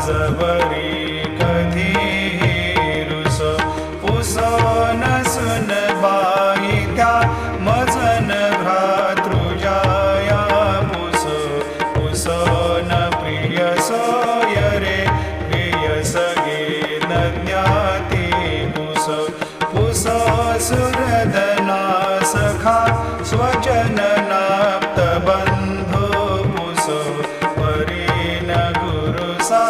माझवरी कधी रुस पुसन सुन बाई त्या मजन भ्रातृजाया पुसन प्रिय सोय रे प्रिय सगे ज्ञाती पुस सुरदना सखा स्वजन नाप्त बंधु पुस परीन गुरु सा